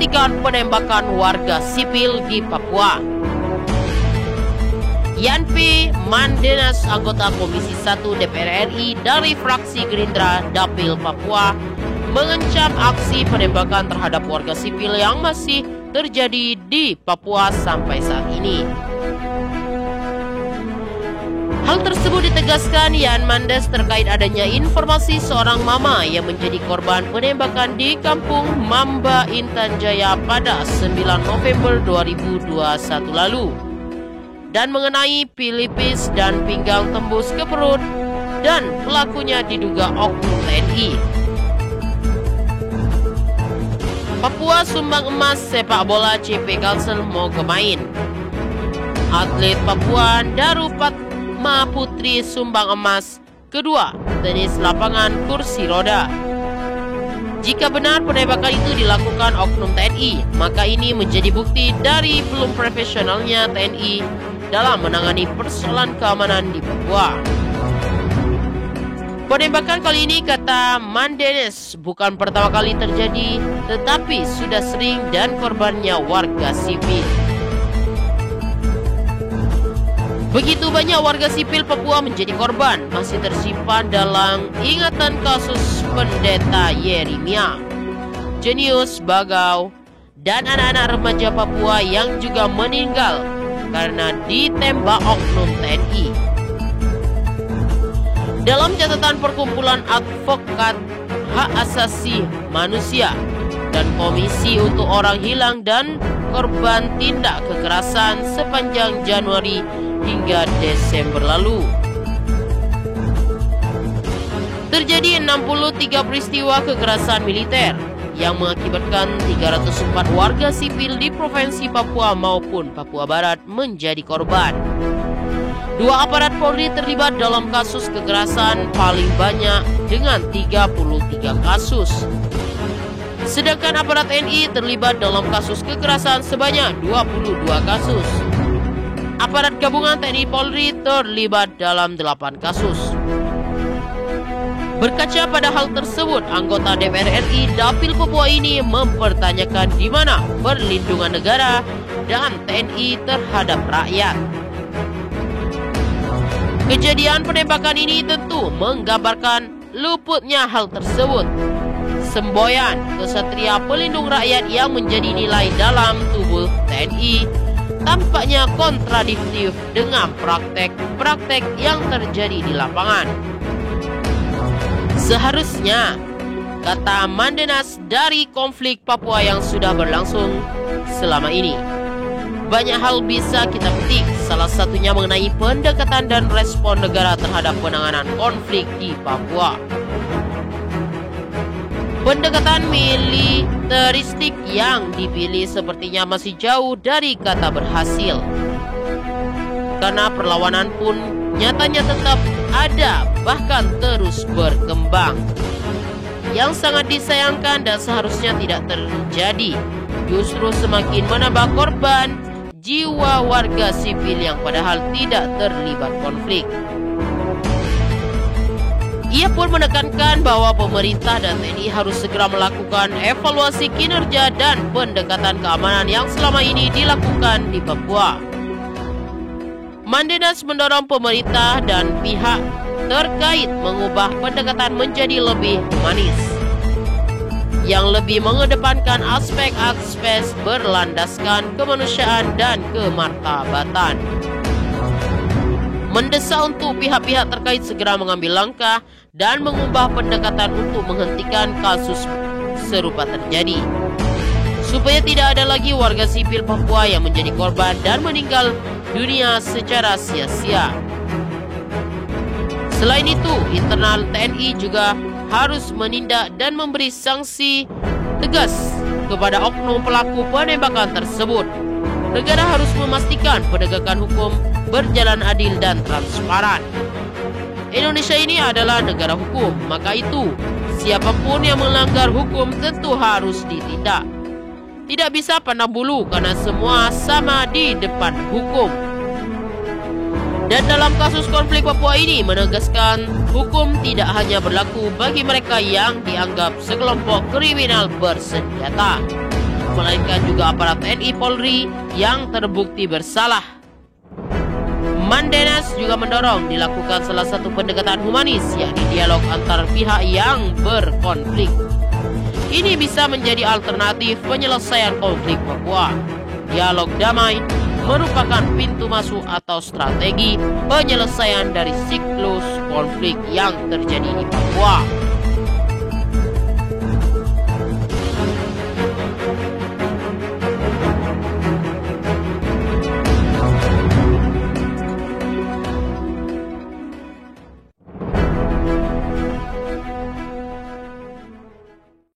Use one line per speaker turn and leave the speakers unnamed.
menghentikan penembakan warga sipil di Papua. Yanpi Mandenas, anggota Komisi 1 DPR RI dari fraksi Gerindra Dapil Papua, mengancam aksi penembakan terhadap warga sipil yang masih terjadi di Papua sampai saat ini. Hal tersebut ditegaskan Yan Mandes terkait adanya informasi seorang mama yang menjadi korban penembakan di kampung Mamba, Intan Jaya pada 9 November 2021 lalu, dan mengenai pelipis dan pinggang tembus ke perut, dan pelakunya diduga oknum TNI. Papua sumbang emas sepak bola CP Kalsel mau kemain. Atlet Papua Darupatma Putri sumbang emas kedua tenis lapangan kursi roda. Jika benar penembakan itu dilakukan oknum TNI, maka ini menjadi bukti dari belum profesionalnya TNI dalam menangani persoalan keamanan di Papua. Penembakan kali ini, kata Mandenes, bukan pertama kali terjadi, tetapi sudah sering dan korbannya warga sipil. Begitu banyak warga sipil Papua menjadi korban, masih tersimpan dalam ingatan kasus Pendeta Yeremia, Jenius Bagau, dan anak-anak remaja Papua yang juga meninggal karena ditembak oknum TNI. Dalam catatan Perkumpulan Advokat Hak Asasi Manusia dan Komisi untuk Orang Hilang dan Korban Tindak Kekerasan sepanjang Januari hingga Desember lalu, terjadi 63 peristiwa kekerasan militer yang mengakibatkan 304 warga sipil di Provinsi Papua maupun Papua Barat menjadi korban. 2 aparat Polri terlibat dalam kasus kekerasan paling banyak dengan 33 kasus. Sedangkan aparat TNI terlibat dalam kasus kekerasan sebanyak 22 kasus. Aparat gabungan TNI Polri terlibat dalam 8 kasus. Berkaca pada hal tersebut, anggota DPR RI Dapil Papua ini mempertanyakan di mana perlindungan negara dan TNI terhadap rakyat. Kejadian penembakan ini tentu menggambarkan luputnya hal tersebut. Semboyan kesatria pelindung rakyat yang menjadi nilai dalam tubuh TNI tampaknya kontradiktif dengan praktek-praktek yang terjadi di lapangan. Seharusnya, kata Mandenas, dari konflik Papua yang sudah berlangsung selama ini, banyak hal bisa kita petik, salah satunya mengenai pendekatan dan respon negara terhadap penanganan konflik di Papua. Pendekatan militeristik yang dipilih sepertinya masih jauh dari kata berhasil, karena perlawanan pun nyatanya tetap ada, bahkan terus berkembang. Yang sangat disayangkan dan seharusnya tidak terjadi, justru semakin menambah korban jiwa warga sipil yang padahal tidak terlibat konflik. Ia pun menekankan bahwa pemerintah dan TNI harus segera melakukan evaluasi kinerja dan pendekatan keamanan yang selama ini dilakukan di Papua. Mandenas mendorong pemerintah dan pihak terkait mengubah pendekatan menjadi lebih humanis, yang lebih mengedepankan aspek-aspek berlandaskan kemanusiaan dan kemartabatan. Mendesak untuk pihak-pihak terkait segera mengambil langkah dan mengubah pendekatan untuk menghentikan kasus serupa terjadi, supaya tidak ada lagi warga sipil Papua yang menjadi korban dan meninggal dunia secara sia-sia. Selain itu, internal TNI juga harus menindak dan memberi sanksi tegas kepada oknum pelaku penembakan tersebut. Negara harus memastikan penegakan hukum berjalan adil dan transparan. Indonesia ini adalah negara hukum, maka itu siapapun yang melanggar hukum tentu harus ditindak. Tidak bisa pandang bulu karena semua sama di depan hukum. Dan dalam kasus konflik Papua ini menegaskan hukum tidak hanya berlaku bagi mereka yang dianggap sekelompok kriminal bersenjata, melainkan juga aparat TNI Polri yang terbukti bersalah. Mandenas juga mendorong dilakukan salah satu pendekatan humanis, yakni dialog antar pihak yang berkonflik. Ini bisa menjadi alternatif penyelesaian konflik Papua. Dialog damai merupakan pintu masuk atau strategi penyelesaian dari siklus konflik yang terjadi di Papua.